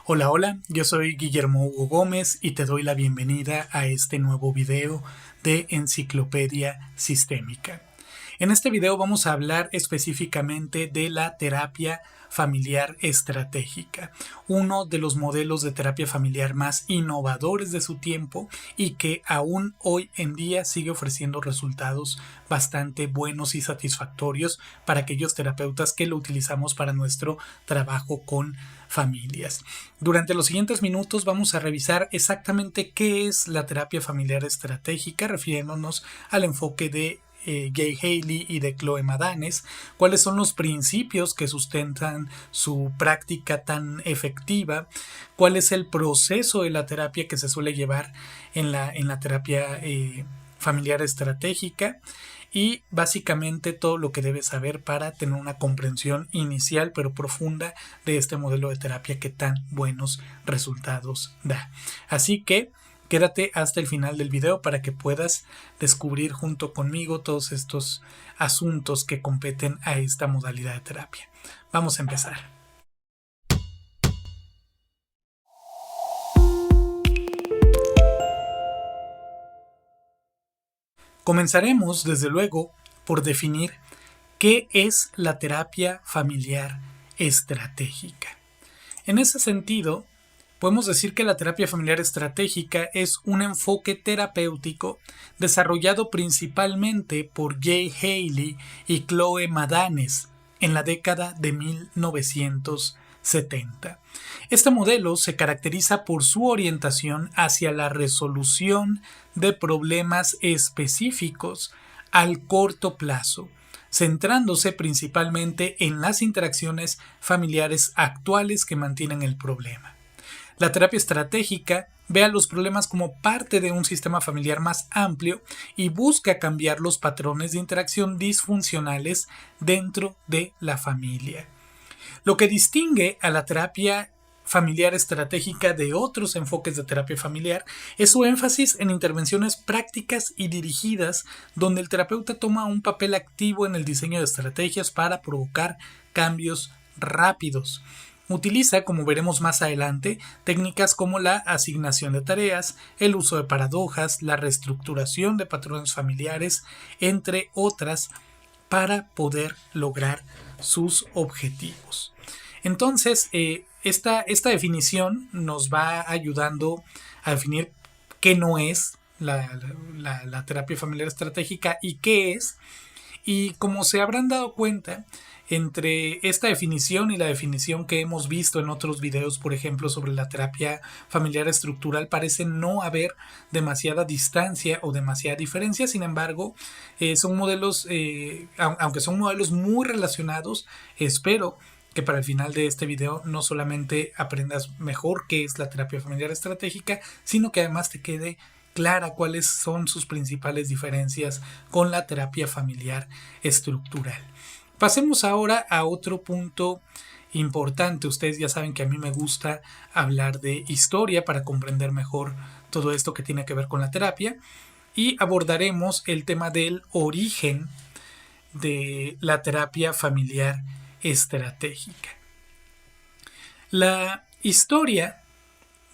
Hola, hola, yo soy Guillermo Hugo Gómez y te doy la bienvenida a este nuevo video de Enciclopedia Sistémica. En este video vamos a hablar específicamente de la terapia familiar estratégica, uno de los modelos de terapia familiar más innovadores de su tiempo y que aún hoy en día sigue ofreciendo resultados bastante buenos y satisfactorios para aquellos terapeutas que lo utilizamos para nuestro trabajo con familias. Durante los siguientes minutos vamos a revisar exactamente qué es la terapia familiar estratégica, refiriéndonos al enfoque de Gay Haley y de Chloe Madanes, cuáles son los principios que sustentan su práctica tan efectiva, cuál es el proceso de la terapia que se suele llevar en la terapia familiar estratégica y básicamente todo lo que debes saber para tener una comprensión inicial pero profunda de este modelo de terapia que tan buenos resultados da. Así que quédate hasta el final del video para que puedas descubrir junto conmigo todos estos asuntos que competen a esta modalidad de terapia. Vamos a empezar. Comenzaremos, desde luego, por definir qué es la terapia familiar estratégica. En ese sentido, podemos decir que la terapia familiar estratégica es un enfoque terapéutico desarrollado principalmente por Gay Haley y Chloe Madanes en la década de 1970. Este modelo se caracteriza por su orientación hacia la resolución de problemas específicos al corto plazo, centrándose principalmente en las interacciones familiares actuales que mantienen el problema. La terapia estratégica ve a los problemas como parte de un sistema familiar más amplio y busca cambiar los patrones de interacción disfuncionales dentro de la familia. Lo que distingue a la terapia familiar estratégica de otros enfoques de terapia familiar es su énfasis en intervenciones prácticas y dirigidas, donde el terapeuta toma un papel activo en el diseño de estrategias para provocar cambios rápidos. Utiliza, como veremos más adelante, técnicas como la asignación de tareas, el uso de paradojas, la reestructuración de patrones familiares, entre otras, para poder lograr sus objetivos. Entonces, esta definición nos va ayudando a definir qué no es la terapia familiar estratégica y qué es. Y como se habrán dado cuenta, entre esta definición y la definición que hemos visto en otros videos, por ejemplo, sobre la terapia familiar estructural, parece no haber demasiada distancia o demasiada diferencia. Sin embargo, son modelos, aunque son modelos muy relacionados, espero que para el final de este video no solamente aprendas mejor qué es la terapia familiar estratégica, sino que además te quede clara cuáles son sus principales diferencias con la terapia familiar estructural. Pasemos ahora a otro punto importante. Ustedes ya saben que a mí me gusta hablar de historia para comprender mejor todo esto que tiene que ver con la terapia, y abordaremos el tema del origen de la terapia familiar estratégica. La historia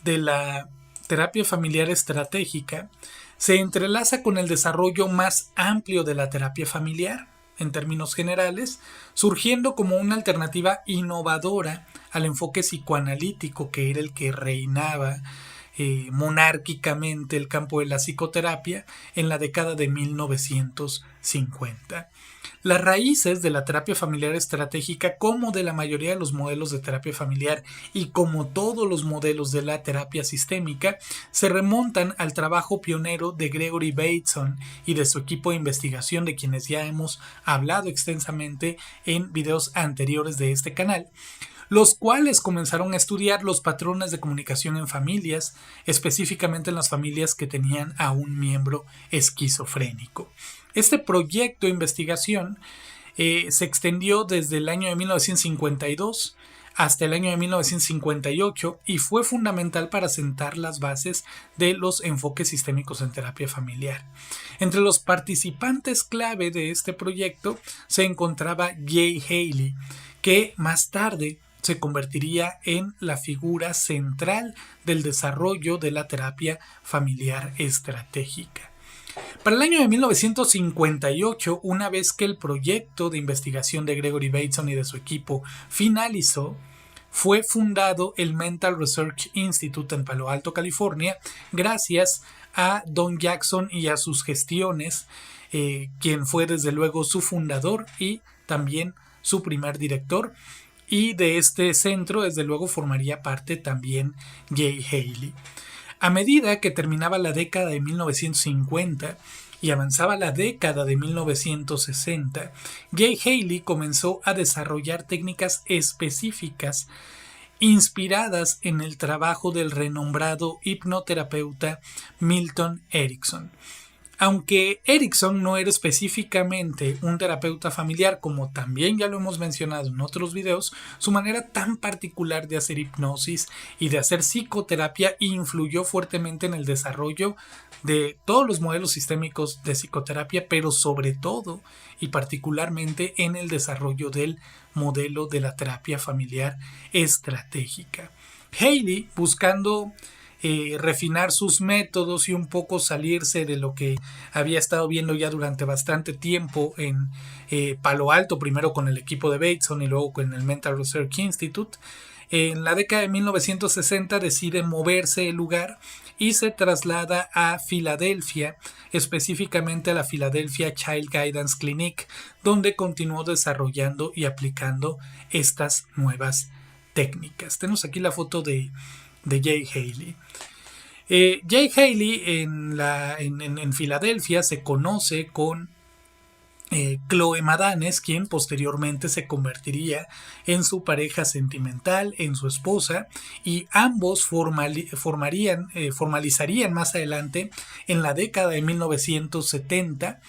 de la terapia familiar estratégica se entrelaza con el desarrollo más amplio de la terapia familiar, en términos generales, surgiendo como una alternativa innovadora al enfoque psicoanalítico que era el que reinaba monárquicamente el campo de la psicoterapia en la década de 1950. Las raíces de la terapia familiar estratégica, como de la mayoría de los modelos de terapia familiar y como todos los modelos de la terapia sistémica, se remontan al trabajo pionero de Gregory Bateson y de su equipo de investigación, de quienes ya hemos hablado extensamente en videos anteriores de este canal, los cuales comenzaron a estudiar los patrones de comunicación en familias, específicamente en las familias que tenían a un miembro esquizofrénico. Este proyecto de investigación se extendió desde el año de 1952 hasta el año de 1958 y fue fundamental para sentar las bases de los enfoques sistémicos en terapia familiar. Entre los participantes clave de este proyecto se encontraba Gay Haley, que más tarde se convertiría en la figura central del desarrollo de la terapia familiar estratégica. Para el año de 1958, una vez que el proyecto de investigación de Gregory Bateson y de su equipo finalizó, fue fundado el Mental Research Institute en Palo Alto, California, gracias a Don Jackson y a sus gestiones, quien fue desde luego su fundador y también su primer director. Y de este centro, desde luego, formaría parte también Jay Haley. A medida que terminaba la década de 1950 y avanzaba la década de 1960, Jay Haley comenzó a desarrollar técnicas específicas inspiradas en el trabajo del renombrado hipnoterapeuta Milton Erickson. Aunque Erickson no era específicamente un terapeuta familiar, como también ya lo hemos mencionado en otros videos, su manera tan particular de hacer hipnosis y de hacer psicoterapia influyó fuertemente en el desarrollo de todos los modelos sistémicos de psicoterapia, pero sobre todo y particularmente en el desarrollo del modelo de la terapia familiar estratégica. Haley, buscando refinar sus métodos y un poco salirse de lo que había estado viendo ya durante bastante tiempo en Palo Alto, primero con el equipo de Bateson y luego con el Mental Research Institute. En la década de 1960 decide moverse el lugar y se traslada a Filadelfia, específicamente a la Philadelphia Child Guidance Clinic, donde continuó desarrollando y aplicando estas nuevas técnicas. Tenemos aquí la foto de Jay Haley. Jay Haley en Filadelfia se conoce con Chloe Madanes, quien posteriormente se convertiría en su pareja sentimental, en su esposa, y ambos formalizarían más adelante, en la década de 1970,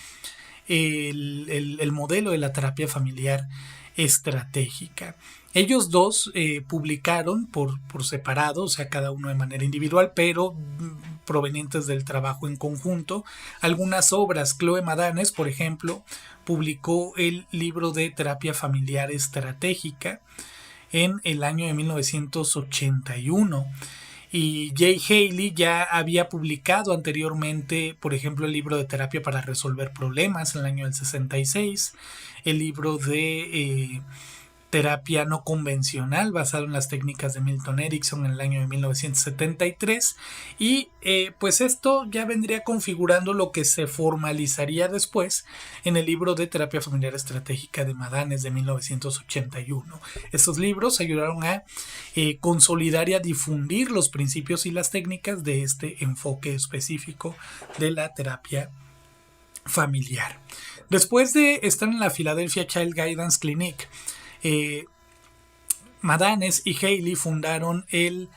el modelo de la terapia familiar estratégica. Ellos dos publicaron por separado, o sea, cada uno de manera individual, pero provenientes del trabajo en conjunto, algunas obras. Chloe Madanes, por ejemplo, publicó el libro de terapia familiar estratégica en el año de 1981. Y Jay Haley ya había publicado anteriormente, por ejemplo, el libro de terapia para resolver problemas en el año del 66, el libro de terapia no convencional basado en las técnicas de Milton Erickson en el año de 1973, y pues esto ya vendría configurando lo que se formalizaría después en el libro de terapia familiar estratégica de Madanes de 1981. Estos libros ayudaron a consolidar y a difundir los principios y las técnicas de este enfoque específico de la terapia familiar. Después de estar en la Philadelphia Child Guidance Clinic, Madanes y Haley fundaron el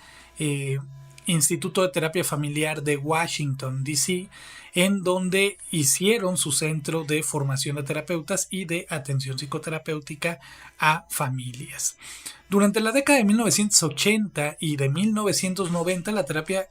Instituto de Terapia Familiar de Washington, D.C., en donde hicieron su centro de formación de terapeutas y de atención psicoterapéutica a familias. Durante la década de 1980 y de 1990, la terapia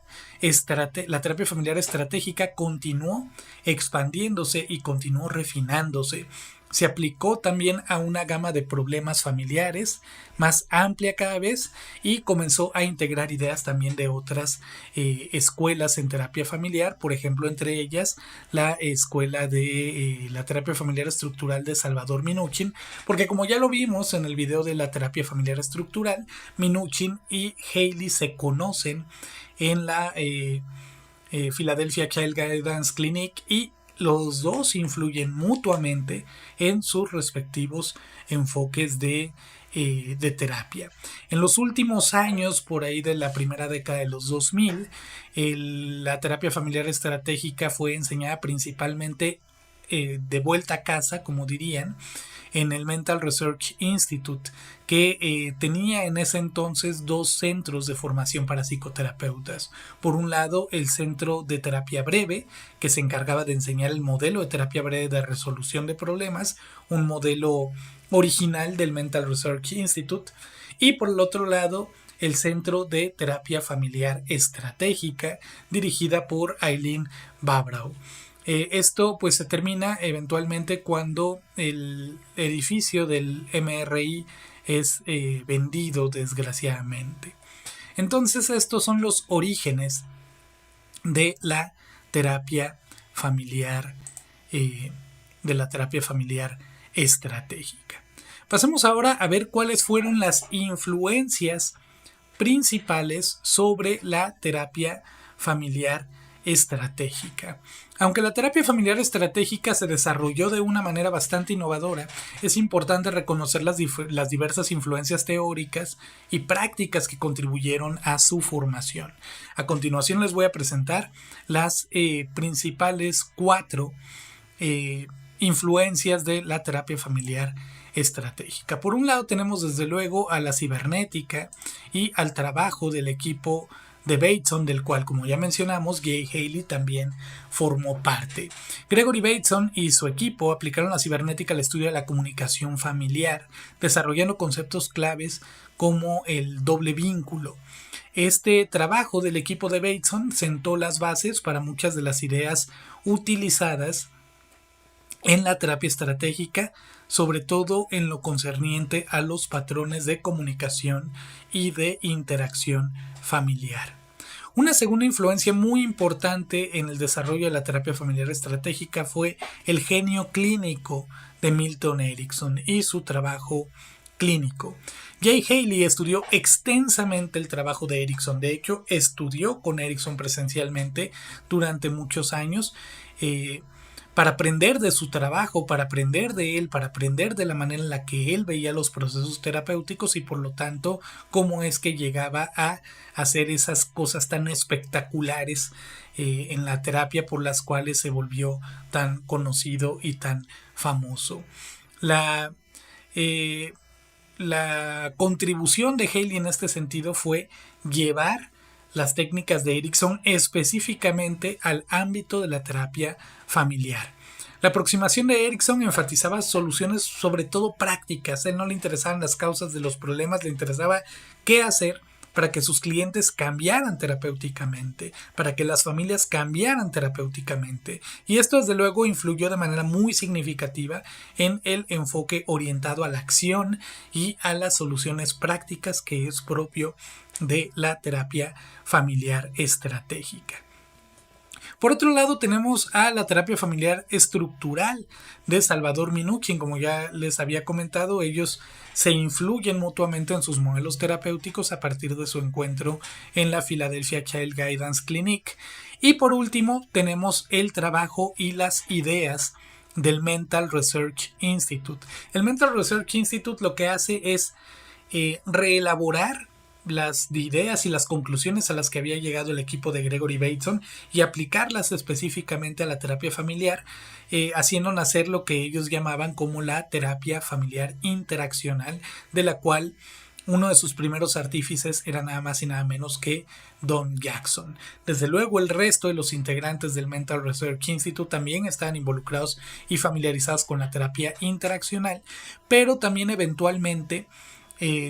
familiar estratégica continuó expandiéndose y continuó refinándose. Se aplicó también a una gama de problemas familiares más amplia cada vez y comenzó a integrar ideas también de otras escuelas en terapia familiar, por ejemplo, entre ellas la escuela de la terapia familiar estructural de Salvador Minuchin, porque como ya lo vimos en el video de la terapia familiar estructural, Minuchin y Haley se conocen en la Philadelphia Child Guidance Clinic y los dos influyen mutuamente en sus respectivos enfoques de terapia. En los últimos años, por ahí de la primera década de los 2000, la terapia familiar estratégica fue enseñada principalmente de vuelta a casa, como dirían, en el Mental Research Institute, que tenía en ese entonces dos centros de formación para psicoterapeutas. Por un lado, el centro de terapia breve, que se encargaba de enseñar el modelo de terapia breve de resolución de problemas, un modelo original del Mental Research Institute, y por el otro lado, el Centro de Terapia Familiar Estratégica, dirigida por Eileen Babrow. Esto pues se termina eventualmente cuando el edificio del MRI es vendido desgraciadamente. Entonces estos son los orígenes de la terapia familiar, estratégica. Pasemos ahora a ver cuáles fueron las influencias principales sobre la terapia familiar estratégica. Aunque la terapia familiar estratégica se desarrolló de una manera bastante innovadora, es importante reconocer las diversas influencias teóricas y prácticas que contribuyeron a su formación. A continuación les voy a presentar las principales 4 influencias de la terapia familiar estratégica. Por un lado tenemos desde luego a la cibernética y al trabajo del equipo de Bateson, del cual, como ya mencionamos, Gay Haley también formó parte. Gregory Bateson y su equipo aplicaron la cibernética al estudio de la comunicación familiar, desarrollando conceptos claves como el doble vínculo. Este trabajo del equipo de Bateson sentó las bases para muchas de las ideas utilizadas en la terapia estratégica, sobre todo en lo concerniente a los patrones de comunicación y de interacción familiar. Una segunda influencia muy importante en el desarrollo de la terapia familiar estratégica fue el genio clínico de Milton Erickson y su trabajo clínico. Gay Haley estudió extensamente el trabajo de Erickson. De hecho, estudió con Erickson presencialmente durante muchos años, para aprender de su trabajo, para aprender de él, para aprender de la manera en la que él veía los procesos terapéuticos y por lo tanto cómo es que llegaba a hacer esas cosas tan espectaculares en la terapia por las cuales se volvió tan conocido y tan famoso. La contribución de Haley en este sentido fue llevar las técnicas de Erickson específicamente al ámbito de la terapia familiar. La aproximación de Erickson enfatizaba soluciones sobre todo prácticas. A él no le interesaban las causas de los problemas, le interesaba qué hacer para que sus clientes cambiaran terapéuticamente, para que las familias cambiaran terapéuticamente. Y esto desde luego influyó de manera muy significativa en el enfoque orientado a la acción y a las soluciones prácticas que es propio de la terapia familiar estratégica. Por otro lado tenemos a la terapia familiar estructural de Salvador Minuchin. Como ya les había comentado, ellos se influyen mutuamente en sus modelos terapéuticos a partir de su encuentro en la Philadelphia Child Guidance Clinic. Y por último tenemos el trabajo y las ideas del Mental Research Institute. El Mental Research Institute lo que hace es reelaborar las ideas y las conclusiones a las que había llegado el equipo de Gregory Bateson y aplicarlas específicamente a la terapia familiar, haciendo nacer lo que ellos llamaban como la terapia familiar interaccional, de la cual uno de sus primeros artífices era nada más y nada menos que Don Jackson. Desde luego el resto de los integrantes del Mental Research Institute también estaban involucrados y familiarizados con la terapia interaccional, pero también eventualmente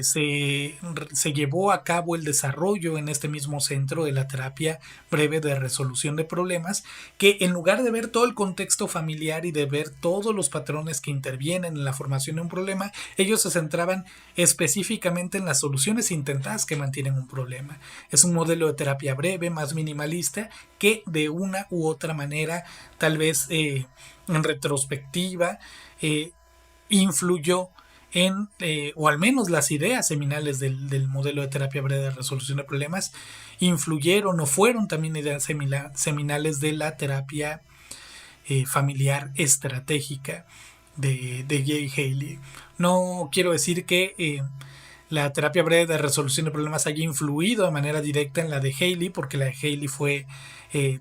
se llevó a cabo el desarrollo en este mismo centro de la terapia breve de resolución de problemas, que en lugar de ver todo el contexto familiar y de ver todos los patrones que intervienen en la formación de un problema, ellos se centraban específicamente en las soluciones intentadas que mantienen un problema. Es un modelo de terapia breve, más minimalista, que de una u otra manera, tal vez en retrospectiva, influyó en, o al menos las ideas seminales del modelo de terapia breve de resolución de problemas influyeron o fueron también ideas seminales de la terapia familiar estratégica de Gay Haley. No quiero decir que la terapia breve de resolución de problemas haya influido de manera directa en la de Haley, porque la de Haley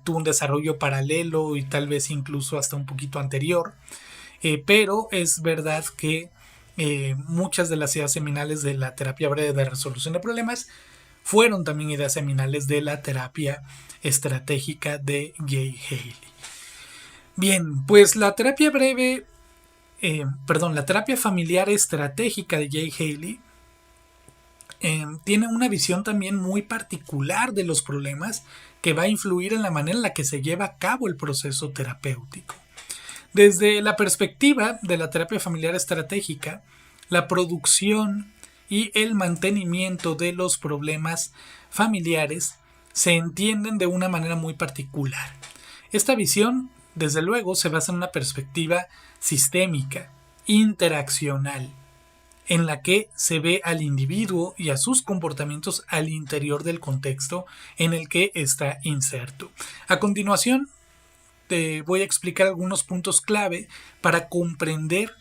tuvo un desarrollo paralelo y tal vez incluso hasta un poquito anterior, pero es verdad que muchas de las ideas seminales de la terapia breve de resolución de problemas fueron también ideas seminales de la terapia estratégica de Gay Haley. Bien, pues la terapia familiar estratégica de Gay Haley tiene una visión también muy particular de los problemas que va a influir en la manera en la que se lleva a cabo el proceso terapéutico. Desde la perspectiva de la terapia familiar estratégica, la producción y el mantenimiento de los problemas familiares se entienden de una manera muy particular. Esta visión, desde luego, se basa en una perspectiva sistémica, interaccional, en la que se ve al individuo y a sus comportamientos al interior del contexto en el que está inserto. A continuación, te voy a explicar algunos puntos clave para comprender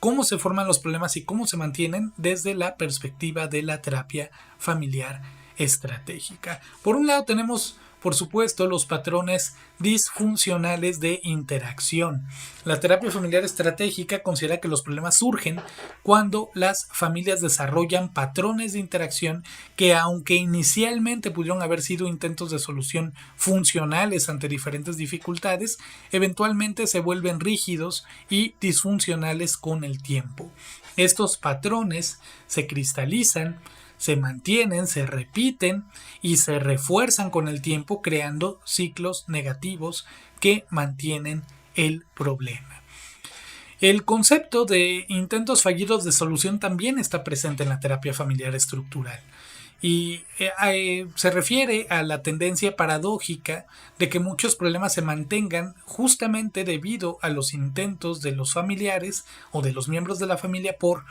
cómo se forman los problemas y cómo se mantienen desde la perspectiva de la terapia familiar estratégica. Por un lado tenemos, por supuesto, los patrones disfuncionales de interacción. La terapia familiar estratégica considera que los problemas surgen cuando las familias desarrollan patrones de interacción que, aunque inicialmente pudieron haber sido intentos de solución funcionales ante diferentes dificultades, eventualmente se vuelven rígidos y disfuncionales con el tiempo. Estos patrones se cristalizan, se mantienen, se repiten y se refuerzan con el tiempo, creando ciclos negativos que mantienen el problema. El concepto de intentos fallidos de solución también está presente en la terapia familiar estructural y se refiere a la tendencia paradójica de que muchos problemas se mantengan justamente debido a los intentos de los familiares o de los miembros de la familia por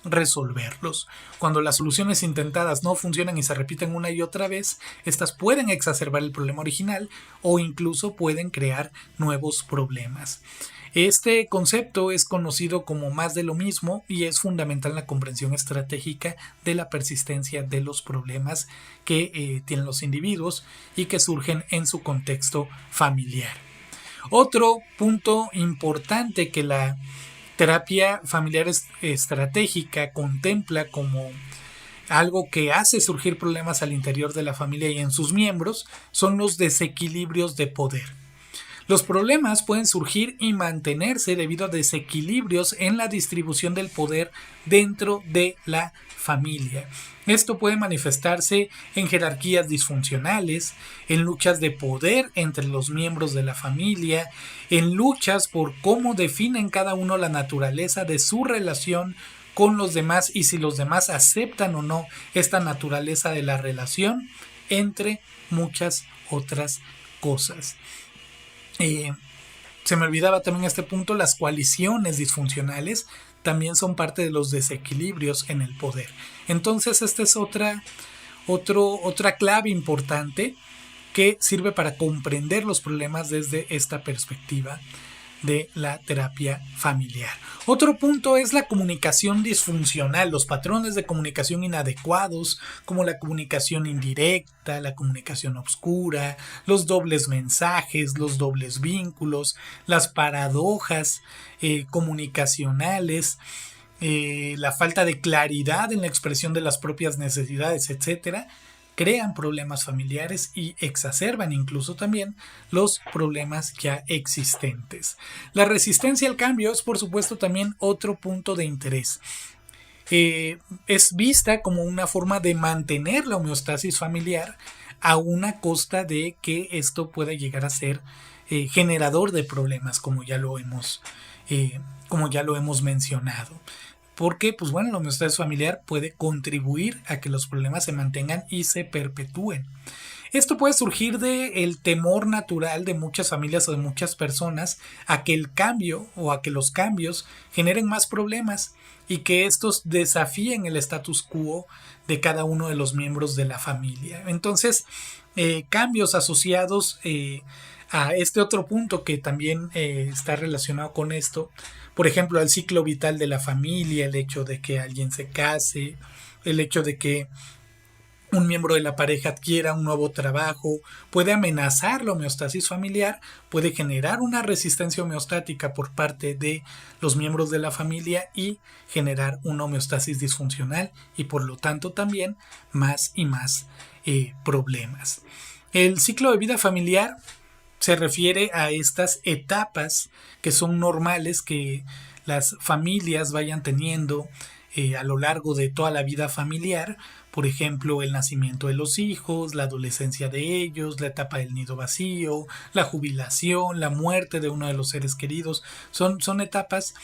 resolverlos. Cuando las soluciones intentadas no funcionan y se repiten una y otra vez, estas pueden exacerbar el problema original o incluso pueden crear nuevos problemas. Este concepto es conocido como más de lo mismo y es fundamental en la comprensión estratégica de la persistencia de los problemas que tienen los individuos y que surgen en su contexto familiar. Otro punto importante que la terapia familiar estratégica contempla como algo que hace surgir problemas al interior de la familia y en sus miembros son los desequilibrios de poder. Los problemas pueden surgir y mantenerse debido a desequilibrios en la distribución del poder dentro de la familia. Esto puede manifestarse en jerarquías disfuncionales, en luchas de poder entre los miembros de la familia, en luchas por cómo definen cada uno la naturaleza de su relación con los demás y si los demás aceptan o no esta naturaleza de la relación, entre muchas otras cosas. Se me olvidaba también este punto, las coaliciones disfuncionales también son parte de los desequilibrios en el poder. Entonces esta es otra clave importante que sirve para comprender los problemas desde esta perspectiva de la terapia familiar. Otro punto es la comunicación disfuncional, los patrones de comunicación inadecuados, como la comunicación indirecta, la comunicación oscura, los dobles mensajes, los dobles vínculos, las paradojas comunicacionales, la falta de claridad en la expresión de las propias necesidades, etcétera, crean problemas familiares y exacerban incluso también los problemas ya existentes. La resistencia al cambio es, por supuesto, también otro punto de interés. Es vista como una forma de mantener la homeostasis familiar a una costa de que esto pueda llegar a ser generador de problemas, como ya lo hemos mencionado. Porque, pues bueno, la homeostasis familiar puede contribuir a que los problemas se mantengan y se perpetúen. Esto puede surgir del temor natural de muchas familias o de muchas personas a que el cambio o a que los cambios generen más problemas y que estos desafíen el status quo de cada uno de los miembros de la familia. Entonces, cambios asociados a este otro punto que también está relacionado con esto, por ejemplo, al ciclo vital de la familia, el hecho de que alguien se case, el hecho de que un miembro de la pareja adquiera un nuevo trabajo, puede amenazar la homeostasis familiar, puede generar una resistencia homeostática por parte de los miembros de la familia y generar una homeostasis disfuncional y por lo tanto también más y más problemas. El ciclo de vida familiar se refiere a estas etapas que son normales que las familias vayan teniendo a lo largo de toda la vida familiar. Por ejemplo, el nacimiento de los hijos, la adolescencia de ellos, la etapa del nido vacío, la jubilación, la muerte de uno de los seres queridos. Son etapas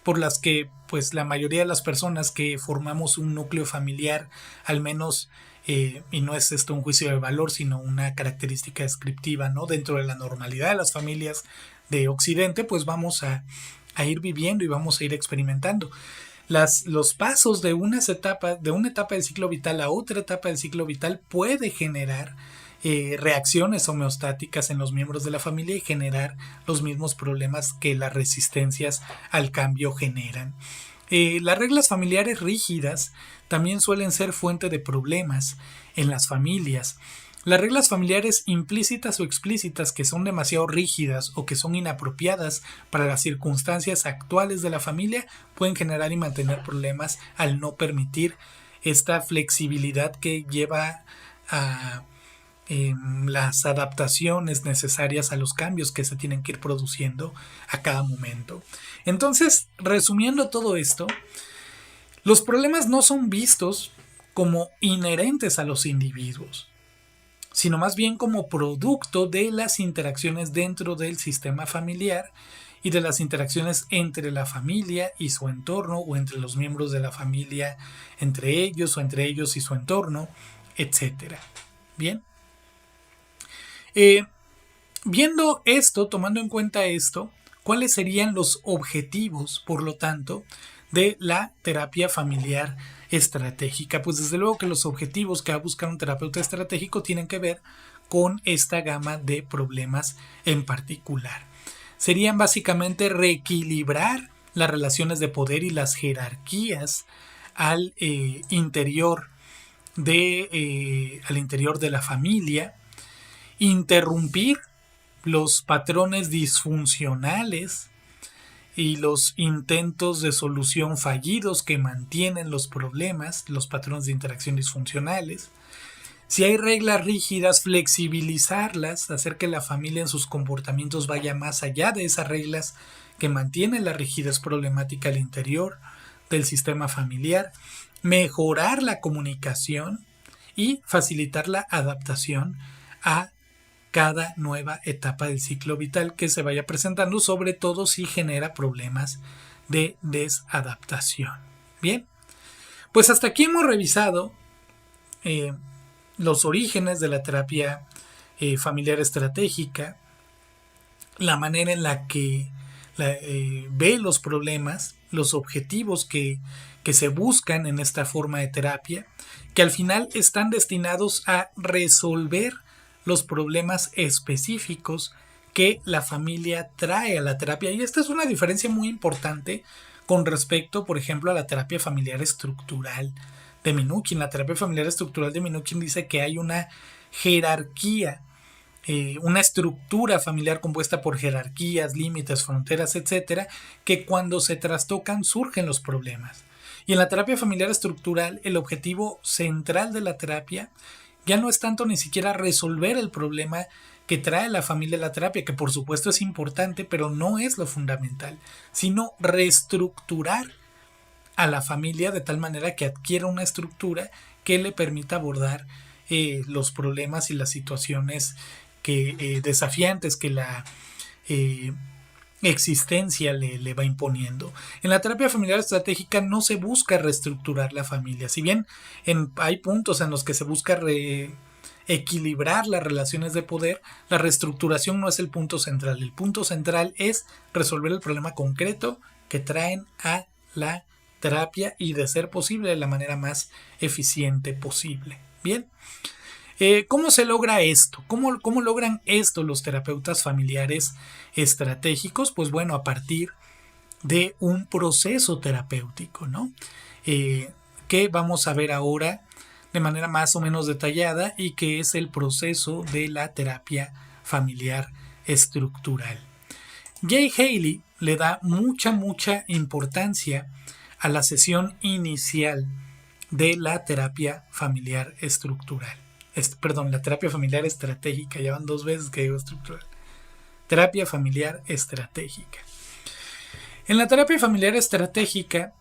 por las que pues la mayoría de las personas que formamos un núcleo familiar, al menos, y no es esto un juicio de valor, sino una característica descriptiva, ¿no? Dentro de la normalidad de las familias de Occidente, pues vamos a ir viviendo y vamos a ir experimentando. Los pasos de una etapa del ciclo vital a otra etapa del ciclo vital puede generar reacciones homeostáticas en los miembros de la familia y generar los mismos problemas que las resistencias al cambio generan. Las reglas familiares rígidas también suelen ser fuente de problemas en las familias. Las reglas familiares implícitas o explícitas que son demasiado rígidas o que son inapropiadas para las circunstancias actuales de la familia pueden generar y mantener problemas al no permitir esta flexibilidad que lleva a las adaptaciones necesarias a los cambios que se tienen que ir produciendo a cada momento. Entonces, resumiendo todo esto, los problemas no son vistos como inherentes a los individuos, sino más bien como producto de las interacciones dentro del sistema familiar y de las interacciones entre la familia y su entorno, o entre los miembros de la familia entre ellos, o entre ellos y su entorno, etc. Bien. Viendo esto, tomando en cuenta esto, ¿cuáles serían los objetivos, por lo tanto, de la terapia familiar estratégica? Pues desde luego que los objetivos que va a buscar un terapeuta estratégico tienen que ver con esta gama de problemas en particular. Serían básicamente reequilibrar las relaciones de poder y las jerarquías al interior de la familia, interrumpir los patrones disfuncionales y los intentos de solución fallidos que mantienen los problemas, los patrones de interacción disfuncionales. Si hay reglas rígidas, flexibilizarlas, hacer que la familia en sus comportamientos vaya más allá de esas reglas que mantienen la rigidez problemática al interior del sistema familiar, mejorar la comunicación y facilitar la adaptación a cada nueva etapa del ciclo vital que se vaya presentando, sobre todo si genera problemas de desadaptación. Bien, pues hasta aquí hemos revisado los orígenes de la terapia familiar estratégica, la manera en la que ve los problemas, los objetivos que se buscan en esta forma de terapia, que al final están destinados a resolver los problemas específicos que la familia trae a la terapia. Y esta es una diferencia muy importante con respecto, por ejemplo, a la terapia familiar estructural de Minuchin. La terapia familiar estructural de Minuchin dice que hay una jerarquía, una estructura familiar compuesta por jerarquías, límites, fronteras, etcétera, que cuando se trastocan surgen los problemas. Y en la terapia familiar estructural, el objetivo central de la terapia ya no es tanto ni siquiera resolver el problema que trae la familia a la terapia, que por supuesto es importante, pero no es lo fundamental, sino reestructurar a la familia de tal manera que adquiera una estructura que le permita abordar los problemas y las situaciones desafiantes que la existencia le va imponiendo. En la terapia familiar estratégica no se busca reestructurar la familia, si bien hay puntos en los que se busca equilibrar las relaciones de poder, la reestructuración no es el punto central. El punto central es resolver el problema concreto que traen a la terapia y, de ser posible, de la manera más eficiente posible. Bien. ¿Cómo se logra esto? ¿Cómo logran esto los terapeutas familiares estratégicos? Pues bueno, a partir de un proceso terapéutico, ¿no? Que vamos a ver ahora de manera más o menos detallada, y que es el proceso de la terapia familiar estructural. Jay Haley le da mucha importancia a la sesión inicial de la terapia familiar estructural. La terapia familiar estratégica, ya van 2 veces que digo estructural. Terapia familiar estratégica. En la terapia familiar estratégica,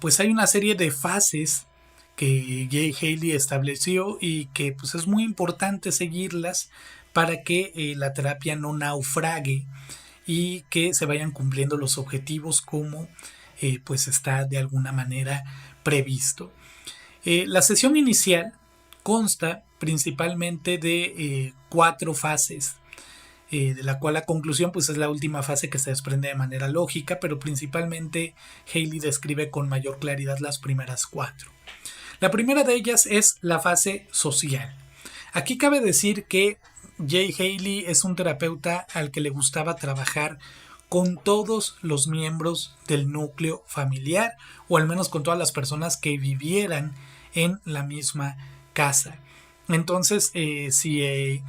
pues hay una serie de fases que Jay Haley estableció y que pues es muy importante seguirlas para que la terapia no naufrague y que se vayan cumpliendo los objetivos como pues está de alguna manera previsto. La sesión inicial consta principalmente de 4 fases, de la cual la conclusión pues es la última fase que se desprende de manera lógica, pero principalmente Haley describe con mayor claridad las primeras 4. La primera de ellas es la fase social. Aquí cabe decir que Jay Haley es un terapeuta al que le gustaba trabajar con todos los miembros del núcleo familiar, o al menos con todas las personas que vivieran en la misma casa. Entonces, si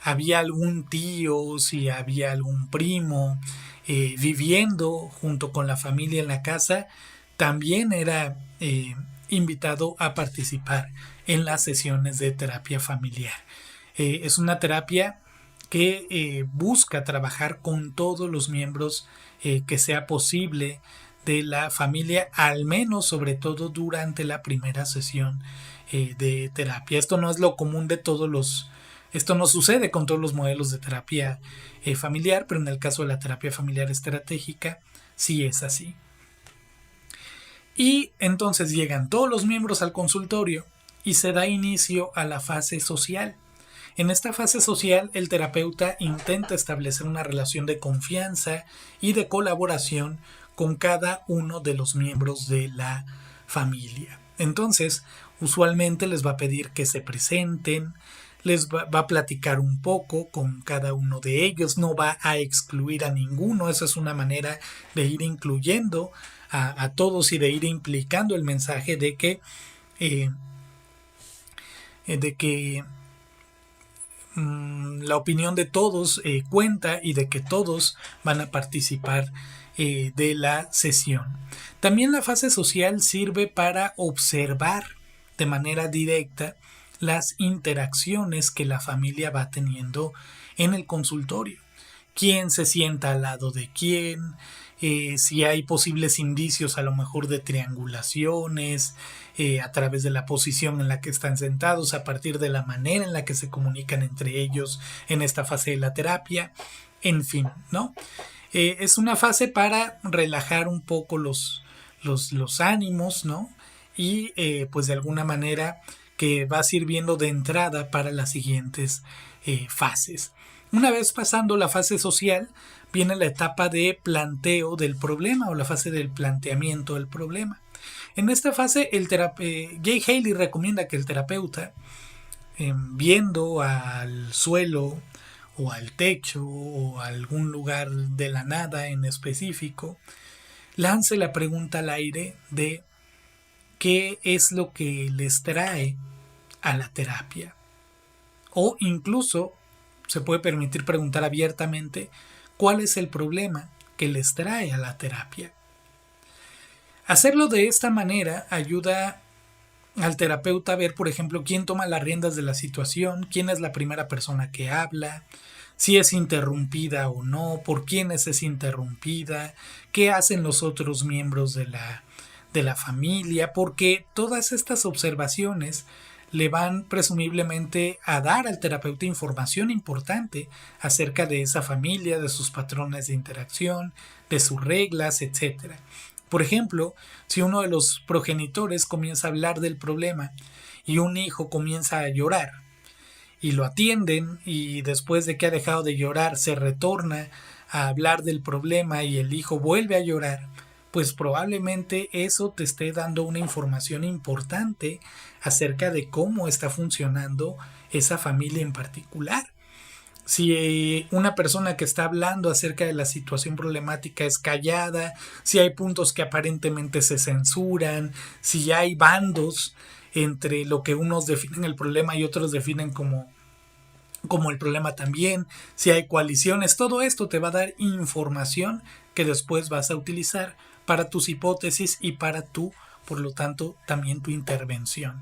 había algún tío, si había algún primo viviendo junto con la familia en la casa, también era invitado a participar en las sesiones de terapia familiar. Es una terapia que busca trabajar con todos los miembros que sea posible de la familia, al menos sobre todo durante la primera sesión de terapia. Esto no es lo común de esto no sucede con todos los modelos de terapia familiar, pero en el caso de la terapia familiar estratégica sí es así. Y entonces llegan todos los miembros al consultorio y se da inicio a la fase social. En esta fase social, el terapeuta intenta establecer una relación de confianza y de colaboración con cada uno de los miembros de la familia. Entonces, usualmente les va a pedir que se presenten, les va a platicar un poco con cada uno de ellos, no va a excluir a ninguno. Esa es una manera de ir incluyendo a todos y de ir implicando el mensaje de que la opinión de todos cuenta y de que todos van a participar de la sesión. También la fase social sirve para observar de manera directa las interacciones que la familia va teniendo en el consultorio. Quién se sienta al lado de quién, si hay posibles indicios a lo mejor de triangulaciones a través de la posición en la que están sentados, a partir de la manera en la que se comunican entre ellos en esta fase de la terapia, en fin, ¿no? Es una fase para relajar un poco los ánimos, ¿no? Y pues de alguna manera que va sirviendo de entrada para las siguientes fases. Una vez pasando la fase social, viene la etapa de planteo del problema o la fase del planteamiento del problema. En esta fase, Jay Haley recomienda que el terapeuta, viendo al suelo o al techo o a algún lugar de la nada en específico, lance la pregunta al aire de qué es lo que les trae a la terapia. O incluso se puede permitir preguntar abiertamente cuál es el problema que les trae a la terapia. Hacerlo de esta manera ayuda al terapeuta a ver, por ejemplo, quién toma las riendas de la situación, quién es la primera persona que habla, si es interrumpida o no, por quiénes es interrumpida, qué hacen los otros miembros de la familia, porque todas estas observaciones le van presumiblemente a dar al terapeuta información importante acerca de esa familia, de sus patrones de interacción, de sus reglas, etc. Por ejemplo, si uno de los progenitores comienza a hablar del problema y un hijo comienza a llorar y lo atienden y después de que ha dejado de llorar se retorna a hablar del problema y el hijo vuelve a llorar, pues probablemente eso te esté dando una información importante acerca de cómo está funcionando esa familia en particular. Si una persona que está hablando acerca de la situación problemática es callada, si hay puntos que aparentemente se censuran, si hay bandos entre lo que unos definen el problema y otros definen como el problema también, si hay coaliciones, todo esto te va a dar información que después vas a utilizar para tus hipótesis y para por lo tanto, también tu intervención.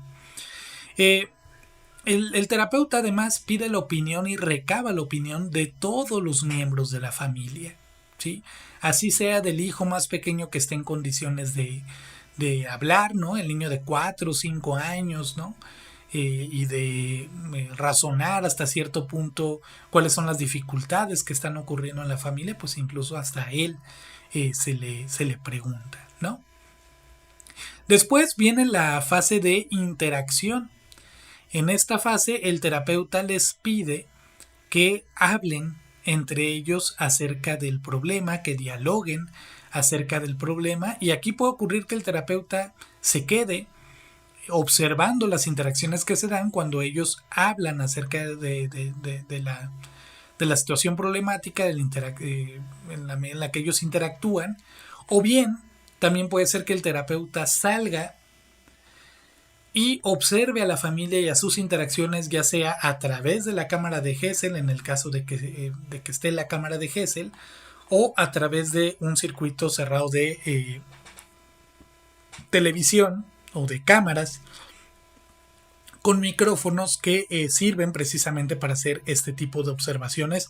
El terapeuta además pide la opinión y recaba la opinión de todos los miembros de la familia, ¿sí? Así sea del hijo más pequeño que esté en condiciones de hablar, ¿no? El niño de 4 o 5 años, ¿no? y de razonar hasta cierto punto cuáles son las dificultades que están ocurriendo en la familia, pues incluso hasta él se le pregunta, ¿no? Después viene la fase de interacción. En esta fase el terapeuta les pide que hablen entre ellos acerca del problema, que dialoguen acerca del problema, y aquí puede ocurrir que el terapeuta se quede observando las interacciones que se dan cuando ellos hablan acerca de la situación problemática en la que ellos interactúan, o bien también puede ser que el terapeuta salga y observe a la familia y a sus interacciones, ya sea a través de la cámara de Gesell, en el caso de que esté en la cámara de Gesell, o a través de un circuito cerrado de televisión o de cámaras con micrófonos que sirven precisamente para hacer este tipo de observaciones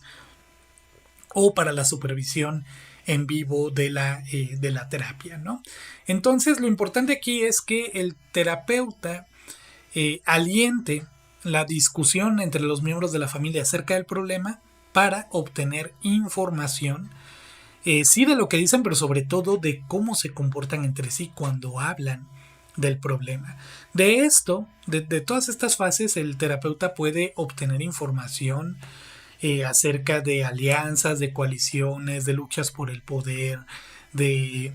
o para la supervisión en vivo de la terapia, ¿no? Entonces lo importante aquí es que el terapeuta aliente la discusión entre los miembros de la familia acerca del problema para obtener información, sí de lo que dicen, pero sobre todo de cómo se comportan entre sí cuando hablan del problema. De esto, de todas estas fases, el terapeuta puede obtener información acerca de alianzas, de coaliciones, de luchas por el poder, de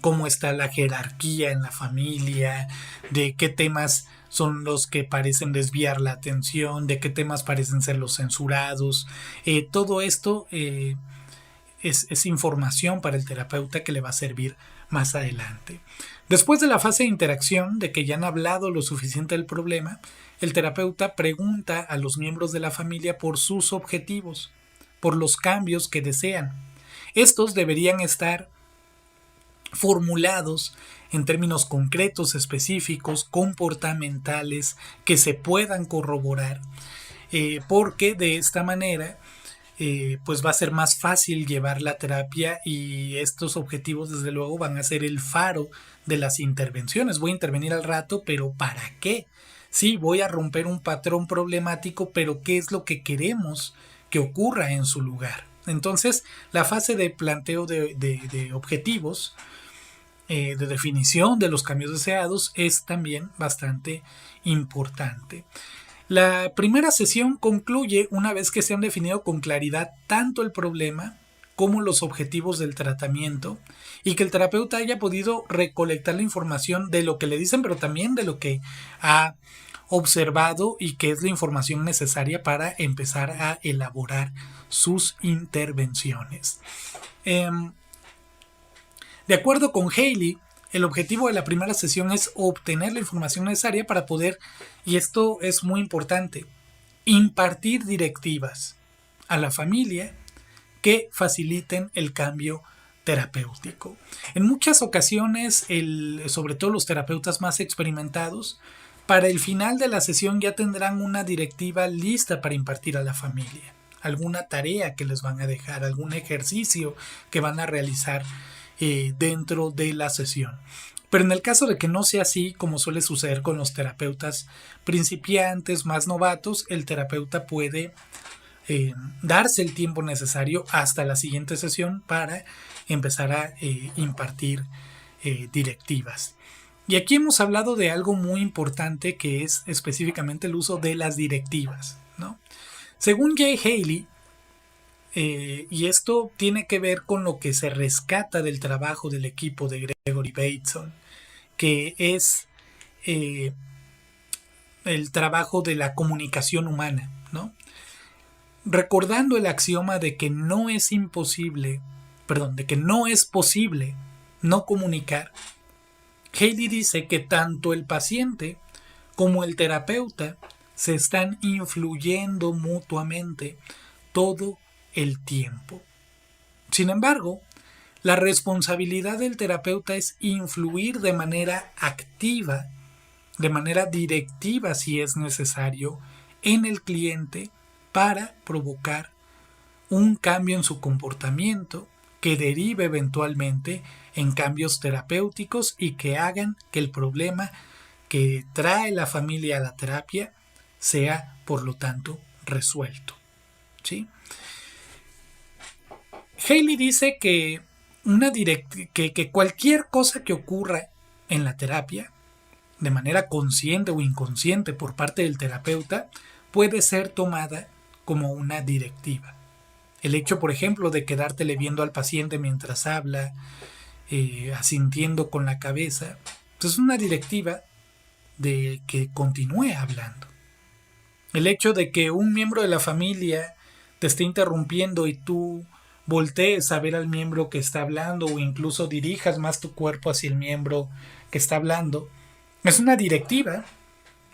cómo está la jerarquía en la familia, de qué temas son los que parecen desviar la atención, de qué temas parecen ser los censurados. Todo esto es información para el terapeuta que le va a servir más adelante. Después de la fase de interacción, de que ya han hablado lo suficiente del problema, el terapeuta pregunta a los miembros de la familia por sus objetivos, por los cambios que desean. Estos deberían estar formulados en términos concretos, específicos, comportamentales, que se puedan corroborar, porque de esta manera pues va a ser más fácil llevar la terapia, y estos objetivos desde luego van a ser el faro de las intervenciones. Voy a intervenir al rato, pero ¿para qué? Sí, voy a romper un patrón problemático, pero ¿qué es lo que queremos que ocurra en su lugar? Entonces, la fase de planteo de objetivos, de definición de los cambios deseados, es también bastante importante. La primera sesión concluye una vez que se han definido con claridad tanto el problema como los objetivos del tratamiento, y que el terapeuta haya podido recolectar la información de lo que le dicen, pero también de lo que ha observado y que es la información necesaria para empezar a elaborar sus intervenciones. De acuerdo con Haley, el objetivo de la primera sesión es obtener la información necesaria para poder, y esto es muy importante, impartir directivas a la familia que faciliten el cambio terapéutico. En muchas ocasiones, sobre todo los terapeutas más experimentados, para el final de la sesión ya tendrán una directiva lista para impartir a la familia, alguna tarea que les van a dejar, algún ejercicio que van a realizar dentro de la sesión. Pero en el caso de que no sea así, como suele suceder con los terapeutas principiantes, más novatos, el terapeuta puede darse el tiempo necesario hasta la siguiente sesión para empezar a impartir directivas. Y aquí hemos hablado de algo muy importante, que es específicamente el uso de las directivas, ¿no? Según Jay Haley, y esto tiene que ver con lo que se rescata del trabajo del equipo de Gregory Bateson, que es el trabajo de la comunicación humana, ¿no? Recordando el axioma de que no es posible no comunicar, Haley dice que tanto el paciente como el terapeuta se están influyendo mutuamente todo el tiempo. Sin embargo, la responsabilidad del terapeuta es influir de manera activa, de manera directiva si es necesario, en el cliente para provocar un cambio en su comportamiento que derive eventualmente en cambios terapéuticos y que hagan que el problema que trae la familia a la terapia sea, por lo tanto, resuelto. ¿Sí? Haley dice que cualquier cosa que ocurra en la terapia, de manera consciente o inconsciente por parte del terapeuta, puede ser tomada como una directiva. El hecho, por ejemplo, de quedártele viendo al paciente mientras habla, asintiendo con la cabeza, pues es una directiva de que continúe hablando. El hecho de que un miembro de la familia te esté interrumpiendo y tú voltees a ver al miembro que está hablando o incluso dirijas más tu cuerpo hacia el miembro que está hablando, es una directiva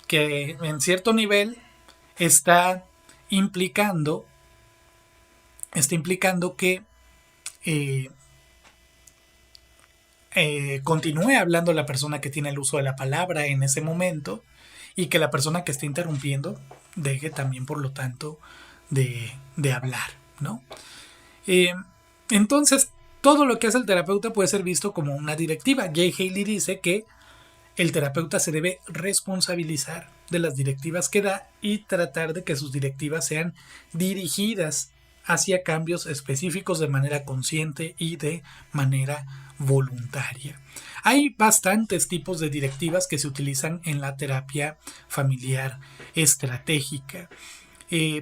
que en cierto nivel está implicando que continúe hablando la persona que tiene el uso de la palabra en ese momento y que la persona que está interrumpiendo deje también, por lo tanto, de hablar, ¿no? Entonces, todo lo que hace el terapeuta puede ser visto como una directiva. Jay Haley dice que el terapeuta se debe responsabilizar de las directivas que da y tratar de que sus directivas sean dirigidas hacia cambios específicos de manera consciente y de manera voluntaria. Hay bastantes tipos de directivas que se utilizan en la terapia familiar estratégica.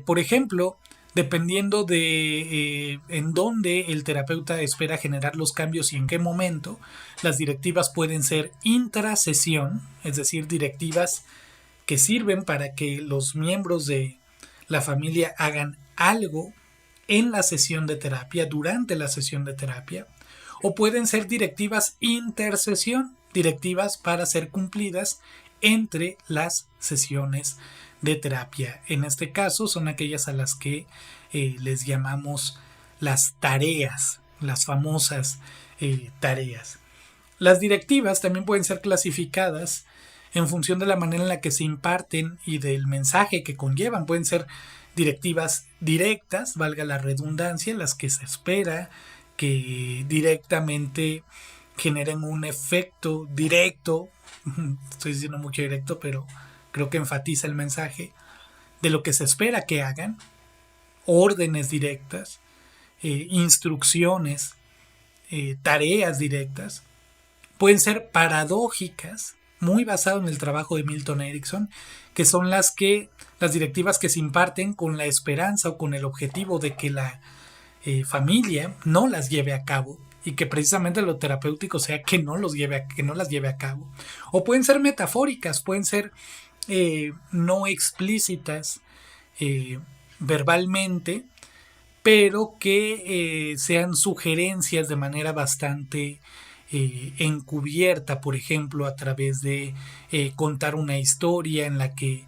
Por ejemplo, dependiendo de en dónde el terapeuta espera generar los cambios y en qué momento, las directivas pueden ser intrasesión, es decir, directivas que sirven para que los miembros de la familia hagan algo en la sesión de terapia, durante la sesión de terapia, o pueden ser directivas intersesión, directivas para ser cumplidas entre las sesiones de terapia. En este caso son aquellas a las que les llamamos las tareas, las famosas tareas. Las directivas también pueden ser clasificadas en función de la manera en la que se imparten y del mensaje que conllevan. Pueden ser directivas directas, valga la redundancia, las que se espera que directamente generen un efecto directo. Estoy diciendo mucho directo, pero creo que enfatiza el mensaje de lo que se espera que hagan. Órdenes directas, instrucciones, tareas directas. Pueden ser paradójicas, muy basado en el trabajo de Milton Erickson, que son las directivas que se imparten con la esperanza o con el objetivo de que la familia no las lleve a cabo y que precisamente lo terapéutico sea que no las lleve a cabo. O pueden ser metafóricas, pueden ser no explícitas verbalmente, pero que sean sugerencias de manera bastante encubierta, por ejemplo, a través de contar una historia en la que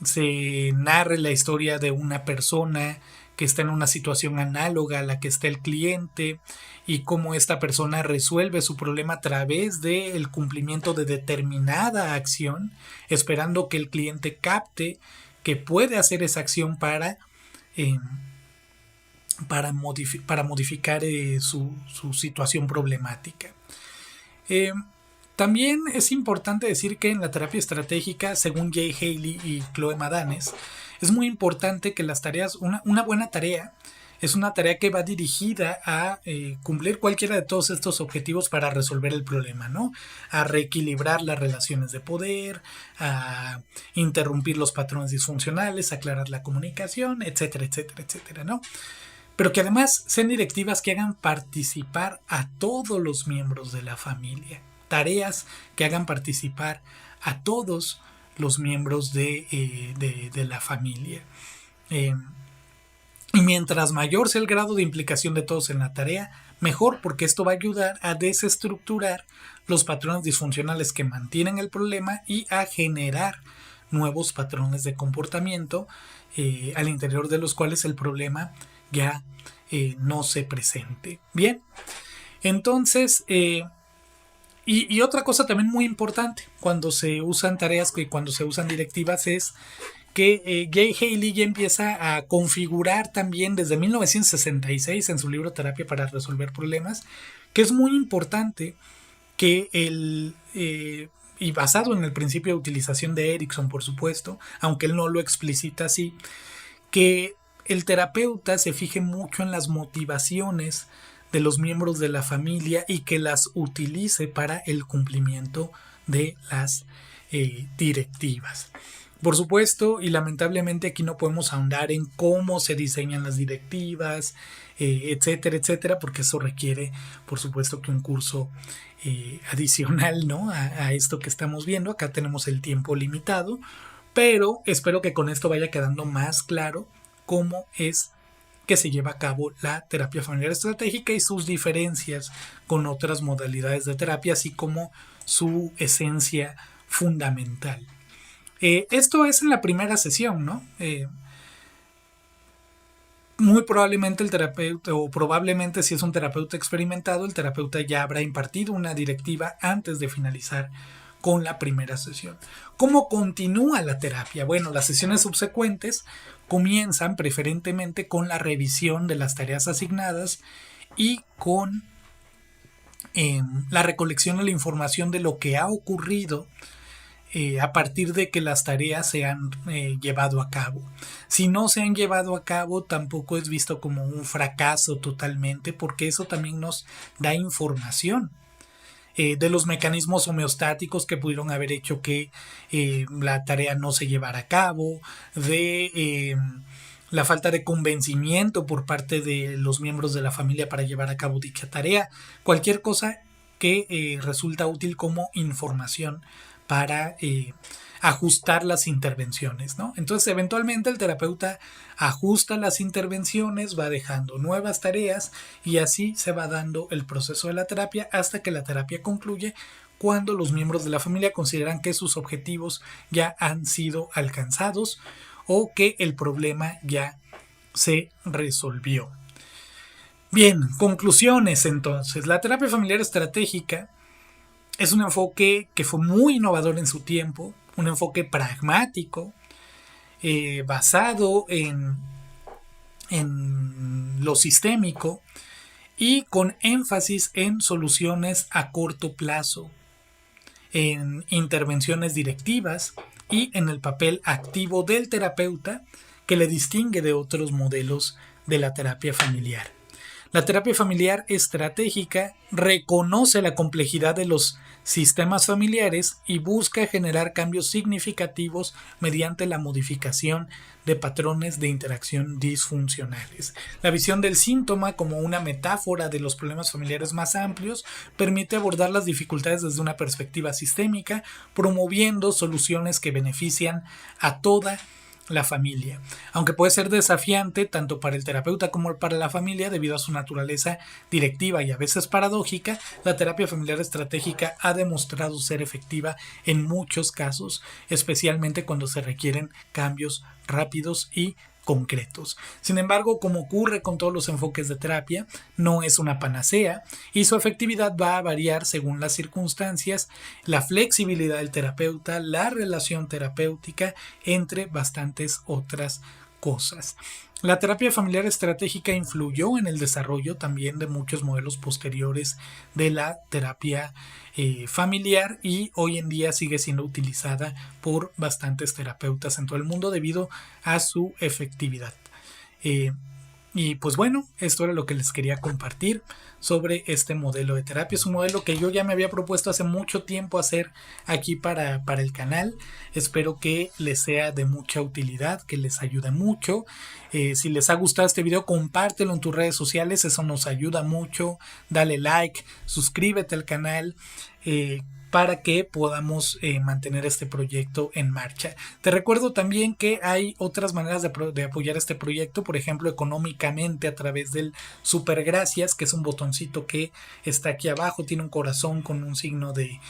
se narre la historia de una persona que está en una situación análoga a la que está el cliente y cómo esta persona resuelve su problema a través del cumplimiento de determinada acción, esperando que el cliente capte que puede hacer esa acción para modificar su situación problemática. También es importante decir que en la terapia estratégica, según Jay Haley y Chloe Madanes, es muy importante que las tareas, una buena tarea, es una tarea que va dirigida a cumplir cualquiera de todos estos objetivos para resolver el problema, ¿no? A reequilibrar las relaciones de poder, a interrumpir los patrones disfuncionales, a aclarar la comunicación, etcétera, etcétera, etcétera, ¿no? Pero que además sean directivas que hagan participar a todos los miembros de la familia. Tareas que hagan participar a todos los miembros de la familia. Y mientras mayor sea el grado de implicación de todos en la tarea, mejor, porque esto va a ayudar a desestructurar los patrones disfuncionales que mantienen el problema y a generar nuevos patrones de comportamiento al interior de los cuales el problema ya no se presente. Bien, entonces, y otra cosa también muy importante cuando se usan tareas y cuando se usan directivas es que Jay Haley ya empieza a configurar también desde 1966 en su libro Terapia para resolver problemas, que es muy importante que el y basado en el principio de utilización de Erikson, por supuesto, aunque él no lo explicita así, que el terapeuta se fije mucho en las motivaciones de los miembros de la familia y que las utilice para el cumplimiento de las directivas. Por supuesto, y lamentablemente aquí no podemos ahondar en cómo se diseñan las directivas, etcétera, etcétera, porque eso requiere, por supuesto, que un curso adicional, ¿no? a esto que estamos viendo. Acá tenemos el tiempo limitado, pero espero que con esto vaya quedando más claro cómo es que se lleva a cabo la terapia familiar estratégica y sus diferencias con otras modalidades de terapia, así como su esencia fundamental. Esto es en la primera sesión, ¿no? Muy probablemente el terapeuta, o probablemente si es un terapeuta experimentado, el terapeuta ya habrá impartido una directiva antes de finalizar con la primera sesión. ¿Cómo continúa la terapia? Bueno, las sesiones subsecuentes comienzan preferentemente con la revisión de las tareas asignadas y con la recolección de la información de lo que ha ocurrido a partir de que las tareas se han llevado a cabo. Si no se han llevado a cabo, tampoco es visto como un fracaso totalmente, porque eso también nos da información de los mecanismos homeostáticos que pudieron haber hecho que la tarea no se llevara a cabo, de la falta de convencimiento por parte de los miembros de la familia para llevar a cabo dicha tarea, cualquier cosa que resulta útil como información para ajustar las intervenciones, ¿no? Entonces, eventualmente el terapeuta ajusta las intervenciones, va dejando nuevas tareas y así se va dando el proceso de la terapia hasta que la terapia concluye, cuando los miembros de la familia consideran que sus objetivos ya han sido alcanzados o que el problema ya se resolvió. Bien, conclusiones entonces. La terapia familiar estratégica es un enfoque que fue muy innovador en su tiempo, un enfoque pragmático, basado en lo sistémico y con énfasis en soluciones a corto plazo, en intervenciones directivas y en el papel activo del terapeuta que le distingue de otros modelos de la terapia familiar. La terapia familiar estratégica reconoce la complejidad de los sistemas familiares y busca generar cambios significativos mediante la modificación de patrones de interacción disfuncionales. La visión del síntoma como una metáfora de los problemas familiares más amplios permite abordar las dificultades desde una perspectiva sistémica, promoviendo soluciones que benefician a toda la familia. Aunque puede ser desafiante tanto para el terapeuta como para la familia debido a su naturaleza directiva y a veces paradójica, la terapia familiar estratégica ha demostrado ser efectiva en muchos casos, especialmente cuando se requieren cambios rápidos y concretos. Sin embargo, como ocurre con todos los enfoques de terapia, no es una panacea y su efectividad va a variar según las circunstancias, la flexibilidad del terapeuta, la relación terapéutica, entre bastantes otras cosas. La terapia familiar estratégica influyó en el desarrollo también de muchos modelos posteriores de la terapia familiar y hoy en día sigue siendo utilizada por bastantes terapeutas en todo el mundo debido a su efectividad. Y pues bueno, esto era lo que les quería compartir sobre este modelo de terapia. Es un modelo que yo ya me había propuesto hace mucho tiempo hacer aquí para el canal. Espero que les sea de mucha utilidad, que les ayude mucho. Si les ha gustado este video, compártelo en tus redes sociales, eso nos ayuda mucho. Dale like, suscríbete al canal. Para que podamos mantener este proyecto en marcha. Te recuerdo también que hay otras maneras de apoyar este proyecto, por ejemplo económicamente a través del Super Gracias, que es un botoncito que está aquí abajo, tiene un corazón con un signo de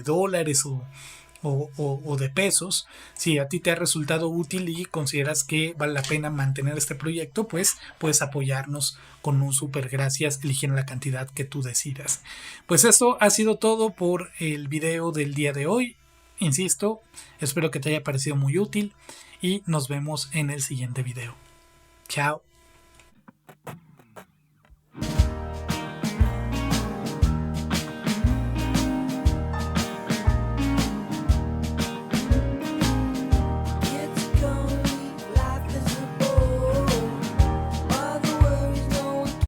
dólares o de pesos. Si a ti te ha resultado útil y consideras que vale la pena mantener este proyecto, pues puedes apoyarnos con un super gracias eligiendo la cantidad que tú decidas. Pues esto ha sido todo por el video del día de hoy. Insisto, espero que te haya parecido muy útil y nos vemos en el siguiente video. Chao.